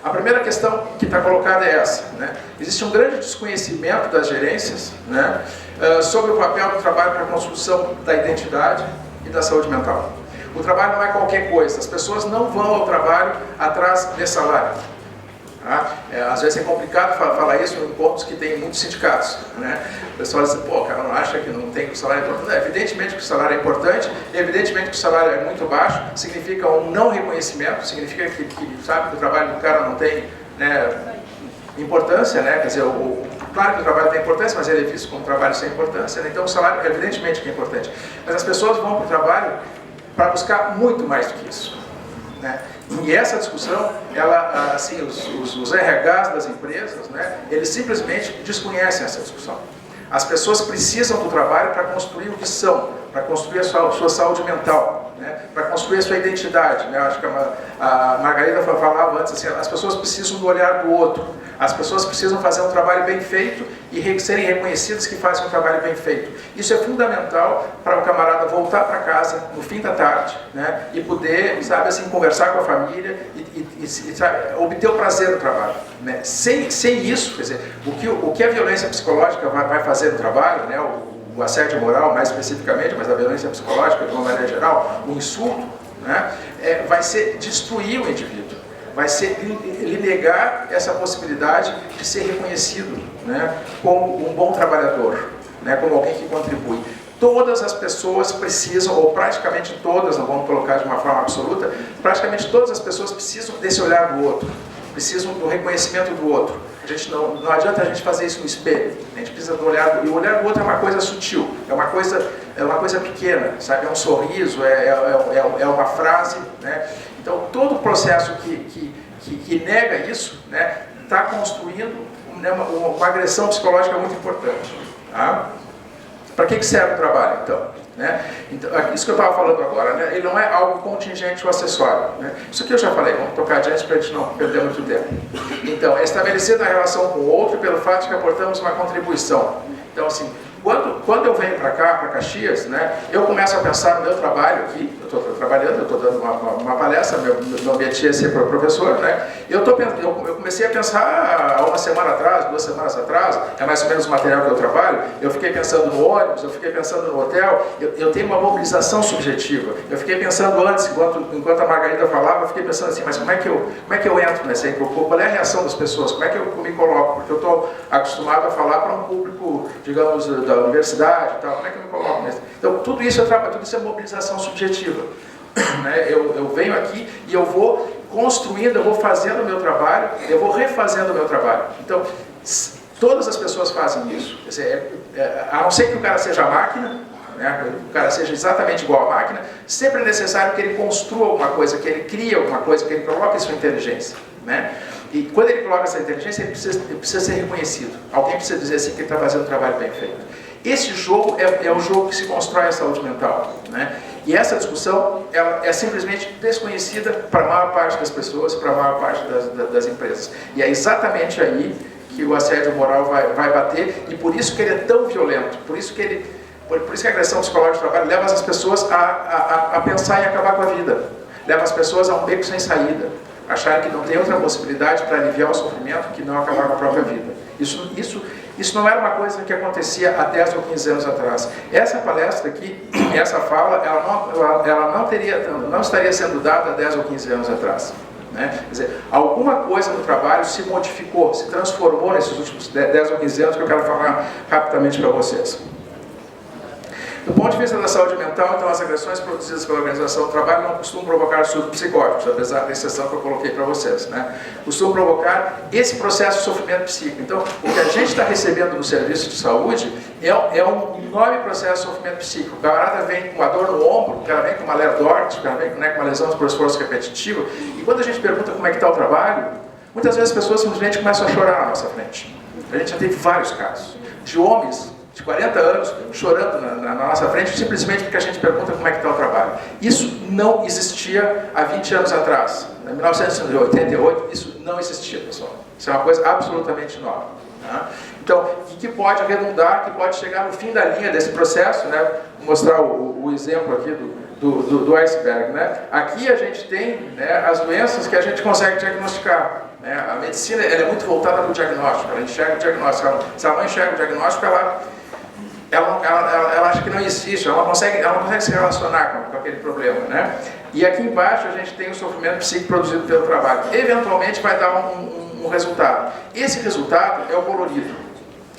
A primeira questão que está colocada é essa, né? Existe um grande desconhecimento das gerências, né, sobre o papel do trabalho para a construção da identidade e da saúde mental. O trabalho não é qualquer coisa, as pessoas não vão ao trabalho atrás de salário. Tá? Às vezes é complicado falar isso em pontos que tem muitos sindicatos, né? O pessoal diz, pô, o cara não acha que não tem que o salário é importante. Não, evidentemente que o salário é importante, evidentemente que o salário é muito baixo, significa um não reconhecimento, significa que sabe que o trabalho do cara não tem, né, importância, né? Quer dizer, claro que o trabalho tem importância, mas ele é visto como trabalho sem importância, né? Então o salário evidentemente que é importante. Mas as pessoas vão para o trabalho para buscar muito mais do que isso, né? E essa discussão, ela, assim, os RHs das empresas, né, eles simplesmente desconhecem essa discussão. As pessoas precisam do trabalho para construir o que são, para construir a sua saúde mental, né, para construir a sua identidade, né? Eu acho que a Margarida falava antes, assim, as pessoas precisam do olhar do outro, as pessoas precisam fazer um trabalho bem feito e serem reconhecidas que fazem um trabalho bem feito. Isso é fundamental para o camarada voltar para casa no fim da tarde, né, e poder, sabe, assim, conversar com a família e sabe, obter o prazer do trabalho, né? Sem isso, quer dizer, o que a violência psicológica vai fazer no trabalho, né, o assédio moral mais especificamente, mas a violência psicológica de uma maneira geral, o insulto, né, vai ser destruir o indivíduo, vai ser lhe negar essa possibilidade de ser reconhecido, né, como um bom trabalhador, né, como alguém que contribui. Todas as pessoas precisam, ou praticamente todas, não vamos colocar de uma forma absoluta, praticamente todas as pessoas precisam desse olhar do outro, precisam do reconhecimento do outro. Não adianta a gente fazer isso no espelho, a gente precisa do olhar, e o olhar do outro é uma coisa sutil, é uma coisa pequena, sabe? É um sorriso, é uma frase, né? Então todo o processo que nega isso, né, está construindo, né, uma agressão psicológica muito importante. Tá? Para que serve o trabalho, então? Né? Então, isso que eu estava falando agora, né? Ele não é algo contingente ou acessório. Né? Isso aqui eu já falei, vamos tocar adiante para a gente não perder muito tempo. Então, é estabelecida a relação com o outro pelo fato de que aportamos uma contribuição. Então, assim, quando eu venho para cá, para Caxias, né, eu começo a pensar no meu trabalho aqui, eu estou trabalhando, eu estou dando uma palestra, meu objetivo é ser professor, né, eu comecei a pensar há uma semana atrás, 2 semanas atrás, é mais ou menos o material que eu trabalho, eu fiquei pensando no ônibus, eu fiquei pensando no hotel, eu tenho uma mobilização subjetiva, eu fiquei pensando antes, enquanto a Margarida falava, eu fiquei pensando assim, mas como é que eu entro nessa aí, qual é a reação das pessoas, como é que eu me coloco, porque eu estou acostumado a falar para um público, digamos, da universidade e tal, como é que eu me coloco nisso? Então, tudo isso é mobilização subjetiva. Né? Eu venho aqui e eu vou construindo, eu vou fazendo o meu trabalho, eu vou refazendo o meu trabalho. Então, todas as pessoas fazem isso. Quer dizer, a não ser que o cara seja máquina, né? O cara seja exatamente igual à máquina, sempre é necessário que ele construa alguma coisa, que ele crie alguma coisa, que ele coloque sua inteligência. Né? E quando ele coloca essa inteligência, ele precisa ser reconhecido. Alguém precisa dizer assim que ele está fazendo um trabalho bem feito. Esse jogo é o jogo que se constrói a saúde mental. Né? E essa discussão ela é simplesmente desconhecida para a maior parte das pessoas, para a maior parte das empresas. E é exatamente aí que o assédio moral vai bater, e por isso que ele é tão violento, por isso que a agressão psicológica do trabalho leva as pessoas a pensar em acabar com a vida, leva as pessoas a um beco sem saída, acharem que não tem outra possibilidade para aliviar o sofrimento que não acabar com a própria vida. Isso não era uma coisa que acontecia há 10 ou 15 anos atrás. Essa palestra aqui, essa fala, ela não estaria sendo dada há 10 ou 15 anos atrás. Né? Quer dizer, alguma coisa no trabalho se modificou, se transformou nesses últimos 10 ou 15 anos, que eu quero falar rapidamente para vocês. Do ponto de vista da saúde mental, então, as agressões produzidas pela organização do trabalho não costumam provocar surtos psicóticos, apesar da exceção que eu coloquei para vocês. Né? Costumam provocar esse processo de sofrimento psíquico. Então, o que a gente está recebendo no serviço de saúde é um enorme processo de sofrimento psíquico. O camarada vem com uma dor no ombro, o cara vem com uma lerdorte, o cara vem com uma lesão por esforço repetitivo, e quando a gente pergunta como é que está o trabalho, muitas vezes as pessoas simplesmente começam a chorar na nossa frente. A gente já teve vários casos de homens de 40 anos, chorando na nossa frente, simplesmente porque a gente pergunta como é que está o trabalho. Isso não existia há 20 anos atrás. Em 1988, isso não existia, pessoal. Isso é uma coisa absolutamente nova. Tá? Então, que pode redundar, que pode chegar no fim da linha desse processo, né? Vou mostrar o exemplo aqui do iceberg. Né? Aqui a gente tem, né, as doenças que a gente consegue diagnosticar. né? A medicina ela é muito voltada para o diagnóstico, ela enxerga o diagnóstico. Se ela não enxerga o diagnóstico, ela acha que não existe, ela não consegue se relacionar com aquele problema, né? E aqui embaixo a gente tem o sofrimento psíquico produzido pelo trabalho. Eventualmente vai dar um resultado. Esse resultado é o colorido,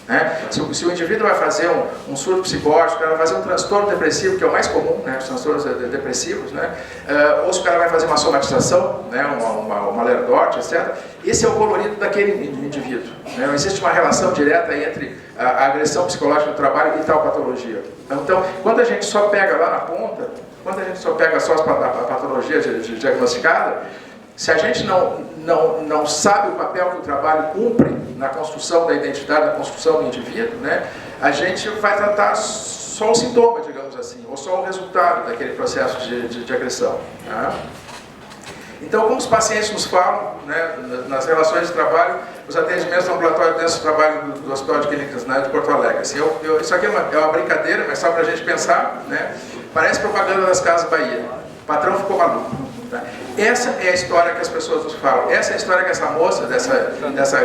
né? Se o indivíduo vai fazer um surto psicótico, vai fazer um transtorno depressivo, que é o mais comum, né? Os transtornos depressivos, né? Ou se o cara vai fazer uma somatização, né? uma lerdose, etc. Esse é o colorido daquele indivíduo, né? Não existe uma relação direta entre a agressão psicológica do trabalho e tal patologia. Então, quando a gente só pega lá na ponta, quando a gente só pega só a patologia diagnosticada, se a gente não sabe o papel que o trabalho cumpre na construção da identidade, na construção do indivíduo, né, a gente vai tratar só o sintoma, digamos assim, ou só o resultado daquele processo de agressão. Tá? Então, como os pacientes nos falam, né, nas relações de trabalho, os atendimentos ambulatórios dentro do trabalho do Hospital de Clínicas, né, de Porto Alegre. Assim, isso aqui é uma brincadeira, mas só para a gente pensar, né, parece propaganda das Casas Bahia. O patrão ficou maluco. Tá? Essa é a história que as pessoas nos falam. Essa é a história que essa moça dessa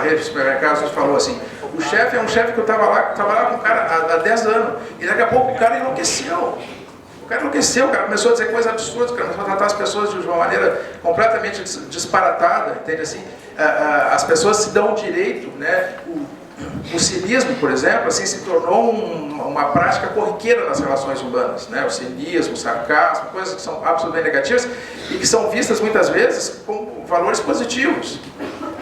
rede de supermercados nos falou assim. O chefe é um chefe que eu trabalhava com o cara há 10 anos. E daqui a pouco o cara enlouqueceu. O cara começou a dizer coisas absurdas, o cara começou a tratar as pessoas de uma maneira completamente disparatada, entende assim? As pessoas se dão o direito, né? O cinismo, por exemplo, assim, se tornou uma prática corriqueira nas relações humanas, né? O cinismo, o sarcasmo, coisas que são absolutamente negativas e que são vistas muitas vezes como valores positivos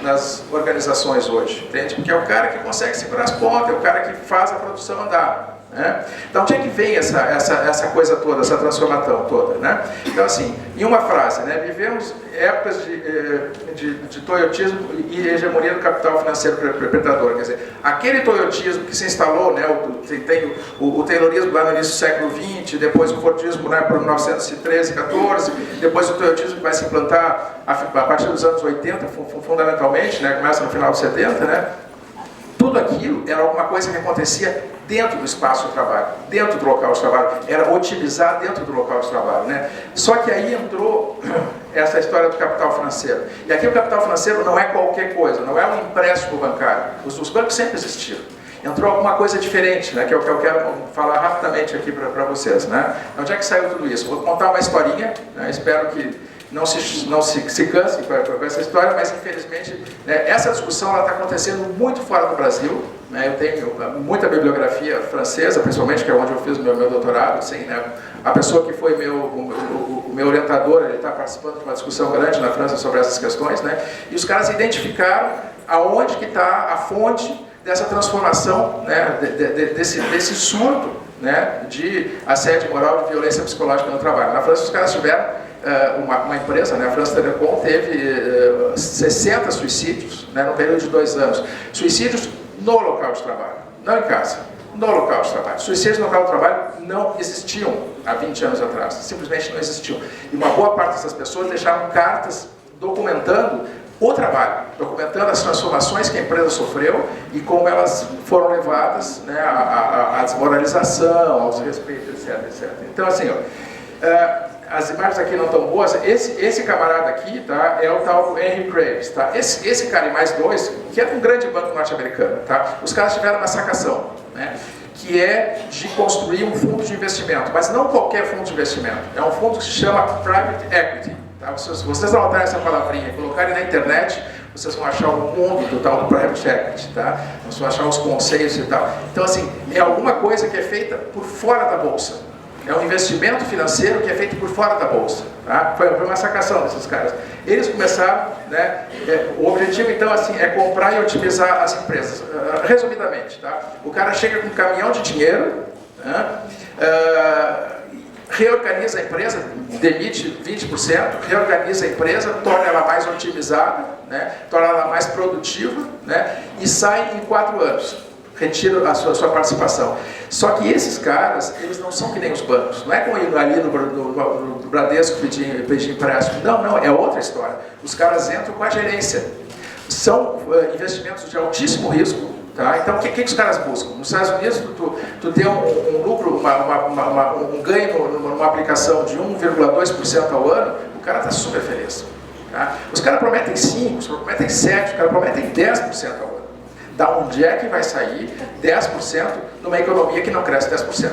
nas organizações hoje, entende? Porque é o cara que consegue segurar as pontas, é o cara que faz a produção andar. Né? Então, onde é que vem essa coisa toda, essa transformação toda? Né? Então, assim, em uma frase, né? Vivemos épocas de toyotismo e hegemonia do capital financeiro perpetrador. Quer dizer, aquele toyotismo que se instalou, né? Tem o taylorismo lá no início do século XX, depois o fordismo, né, para 1913, 14, depois o toyotismo que vai se implantar a partir dos anos 80, fundamentalmente, né? Começa no final dos 70, né? Tudo aquilo era alguma coisa que acontecia dentro do espaço de trabalho, dentro do local de trabalho, era otimizar dentro do local de trabalho, né? Só que aí entrou essa história do capital financeiro. E aqui o capital financeiro não é qualquer coisa, não é um empréstimo bancário. Os bancos sempre existiram. Entrou alguma coisa diferente, né? Que é o que eu quero falar rapidamente aqui para vocês, né? Onde é que saiu tudo isso? Vou contar uma historinha, né? Espero que não se cansem com essa história, mas infelizmente, né, essa discussão está acontecendo muito fora do Brasil. Né, eu tenho muita bibliografia francesa, principalmente, que é onde eu fiz meu doutorado. Assim, né, a pessoa que foi o meu orientador, ele está participando de uma discussão grande na França sobre essas questões, né, e os caras identificaram aonde que está a fonte dessa transformação, né, desse surto, né, de assédio moral, de violência psicológica no trabalho. Na França, os caras tiveram uma empresa, né, a France Telecom, teve 60 suicídios, né, no período de 2 anos. Suicídios no local de trabalho, não em casa, no local de trabalho. Suicídios no local de trabalho não existiam há 20 anos atrás, simplesmente não existiam. E uma boa parte dessas pessoas deixaram cartas documentando o trabalho, documentando as transformações que a empresa sofreu e como elas foram levadas, né, à desmoralização, ao desrespeito, etc, etc. Então, assim, ó, as imagens aqui não estão boas. Esse camarada aqui, tá, é o tal do Henry Graves, tá? Esse cara e mais 2, que é um grande banco norte-americano, tá? Os caras tiveram uma sacação, né, que é de construir um fundo de investimento, mas não qualquer fundo de investimento. É um fundo que se chama Private Equity. Tá? Se vocês anotarem essa palavrinha e colocarem na internet, vocês vão achar o mundo do tal do Private Equity, tá? Vocês vão achar os conceitos e tal. Então, assim, é alguma coisa que é feita por fora da bolsa. É um investimento financeiro que é feito por fora da bolsa. Tá? Foi uma sacação desses caras. Eles começaram, né, o objetivo então assim, é comprar e otimizar as empresas. Resumidamente, tá? O cara chega com um caminhão de dinheiro, né, reorganiza a empresa, demite 20%, reorganiza a empresa, torna ela mais otimizada, né, torna ela mais produtiva, né, e sai em 4 anos. Retira a sua participação. Só que esses caras, eles não são que nem os bancos. Não é como ir ali no Bradesco pedir empréstimo. Não, é outra história. Os caras entram com a gerência. São investimentos de altíssimo risco. Tá? Então, o que os caras buscam? Nos Estados Unidos, tu tem um lucro, um ganho numa aplicação de 1,2% ao ano, o cara está super feliz. Tá? Os caras prometem 5%, os caras prometem 7%, os caras prometem 10% ao ano. Da onde é que vai sair 10% numa economia que não cresce 10%?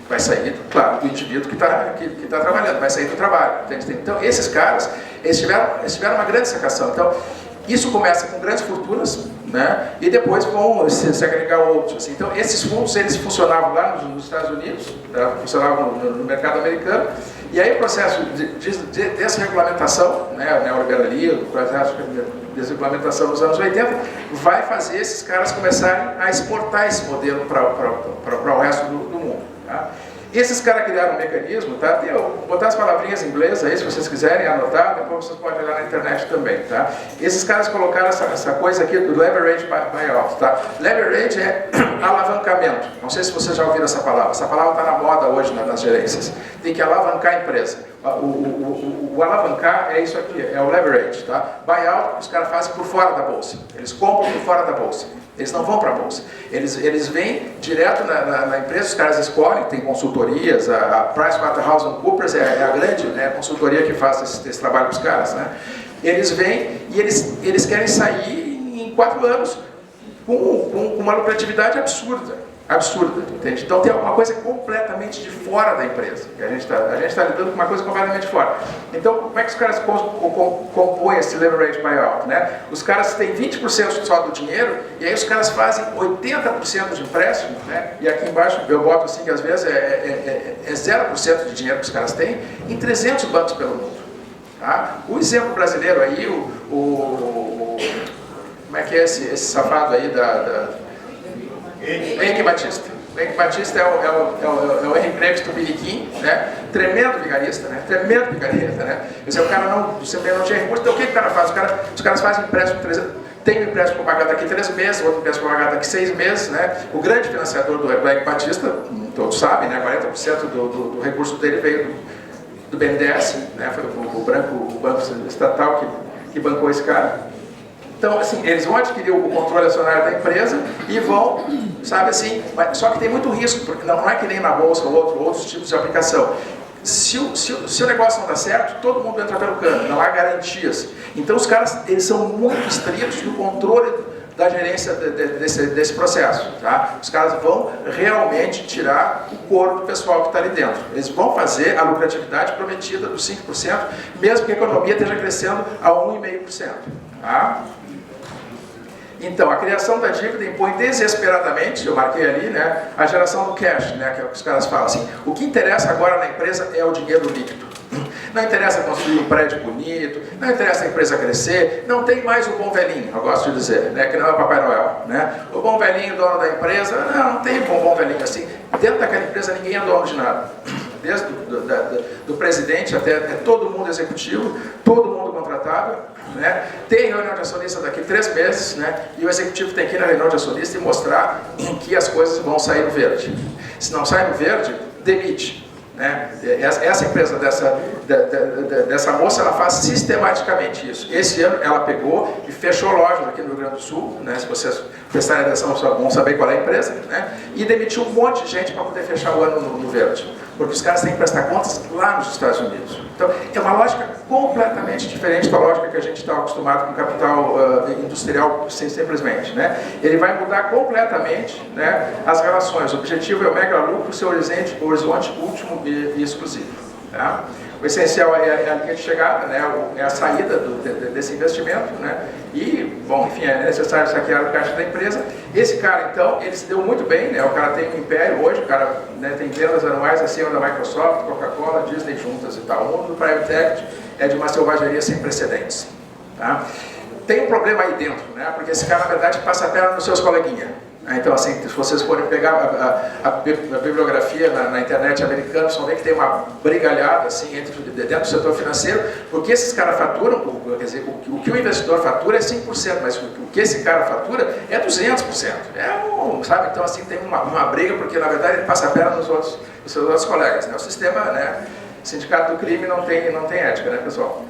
Vai sair, claro, do indivíduo que tá trabalhando, vai sair do trabalho. Entende? Então, esses caras, eles tiveram uma grande sacação. Então, isso começa com grandes fortunas, né? E depois vão se agregar outros. Assim. Então, esses fundos, eles funcionavam lá nos Estados Unidos, tá? Funcionavam no mercado americano, e aí o processo de desregulamentação, né? O neoliberalismo, o processo de desregulamentação nos anos 80, vai fazer esses caras começarem a exportar esse modelo para o resto do mundo. Tá? Esses caras criaram um mecanismo, tá? Vou botar as palavrinhas em inglês aí, se vocês quiserem anotar, depois vocês podem olhar na internet também, tá? Esses caras colocaram essa coisa aqui do leverage buyout, tá? Leverage é alavancamento. Não sei se vocês já ouviram essa palavra está na moda hoje nas gerências. Tem que alavancar a empresa. O alavancar é isso aqui, é o leverage, tá? Buyout, os caras fazem por fora da bolsa. Eles compram por fora da bolsa. Eles não vão para a bolsa. Eles vêm direto na empresa, os caras escolhem, tem consultorias, a PricewaterhouseCoopers é a grande, né, consultoria que faz esse trabalho para os caras, né? Eles vêm e eles querem sair em 4 anos com uma lucratividade absurda. Absurda, entende? Então tem alguma coisa completamente de fora da empresa. A gente está lidando com uma coisa completamente de fora. Então, como é que os caras compõem esse leverage buyout? Né? Os caras têm 20% só do dinheiro, e aí os caras fazem 80% de empréstimo, né? E aqui embaixo eu boto assim que às vezes é 0% de dinheiro que os caras têm, em 300 bancos pelo mundo. Tá? O exemplo brasileiro aí, como é que é esse safado aí Henrique Batista. O Henrique Batista é o Henrique Neves Tupiniquim, né? Tremendo vigarista, né? Tremendo vigarista, né? Quer o cara não tinha recurso, então o que o cara faz? Os caras fazem empréstimo, tem um empréstimo para pagar daqui 3 meses, outro empréstimo para pagar daqui 6 meses, né? O grande financiador do Henrique Batista, todos sabem, né? 40% do recurso dele veio do BNDES, né? Foi o banco estatal que bancou esse cara. Então, assim, eles vão adquirir o controle acionário da empresa e vão, sabe assim, só que tem muito risco, porque não é que nem na bolsa ou outros tipos de aplicação. Se o negócio não dá certo, todo mundo entra pelo cano, não há garantias. Então, os caras, eles são muito estritos no controle da gerência desse processo. Tá? Os caras vão realmente tirar o couro do pessoal que está ali dentro. Eles vão fazer a lucratividade prometida dos 5%, mesmo que a economia esteja crescendo a 1,5%. Tá? Então, a criação da dívida impõe desesperadamente, eu marquei ali, né, a geração do cash, né, que é o que os caras falam assim. O que interessa agora na empresa é o dinheiro líquido. Não interessa construir um prédio bonito, não interessa a empresa crescer, não tem mais o bom velhinho, eu gosto de dizer, né, que não é o Papai Noel. Né? O bom velhinho, dono da empresa, não tem bom velhinho assim. Dentro daquela empresa ninguém é dono de nada. Desde do presidente até todo mundo executivo, todo mundo contratado. Né? Tem reunião de acionista daqui 3 meses, né? E o executivo tem que ir na reunião de acionista e mostrar que as coisas vão sair no verde. Se não sai no verde, demite. Né? Essa empresa dessa moça, ela faz sistematicamente isso. Esse ano ela pegou e fechou lojas aqui no Rio Grande do Sul, né? Se vocês prestarem atenção, vão saber qual é a empresa, né? E demitiu um monte de gente para poder fechar o ano no verde, porque os caras têm que prestar contas lá nos Estados Unidos. Então, é uma lógica completamente diferente da lógica que a gente está acostumado com o capital industrial, simplesmente. Né? Ele vai mudar completamente, né, as relações. O objetivo é o mega lucro, seu horizonte último e exclusivo. Tá? O essencial é a linha de chegada, né, é a saída desse investimento, né, e, bom, enfim, é necessário saquear o caixa da empresa. Esse cara, então, ele se deu muito bem, né, o cara tem um império hoje, o cara, né, tem vendas anuais acima da Microsoft, Coca-Cola, Disney juntas e tal. O mundo do private equity é de uma selvageria sem precedentes. Tá? Tem um problema aí dentro, né, porque esse cara, na verdade, passa a perna nos seus coleguinhas. Então, assim, se vocês forem pegar a bibliografia na internet americana, vocês vão ver que tem uma brigalhada assim, dentro do setor financeiro, porque esses caras faturam, quer dizer, o que o investidor fatura é 5%, mas o que esse cara fatura é 200%. Sabe? Então, assim, tem uma briga, porque na verdade ele passa a perna nos seus outros colegas. Né? O sistema, né, sindicato do crime não tem ética, né, pessoal?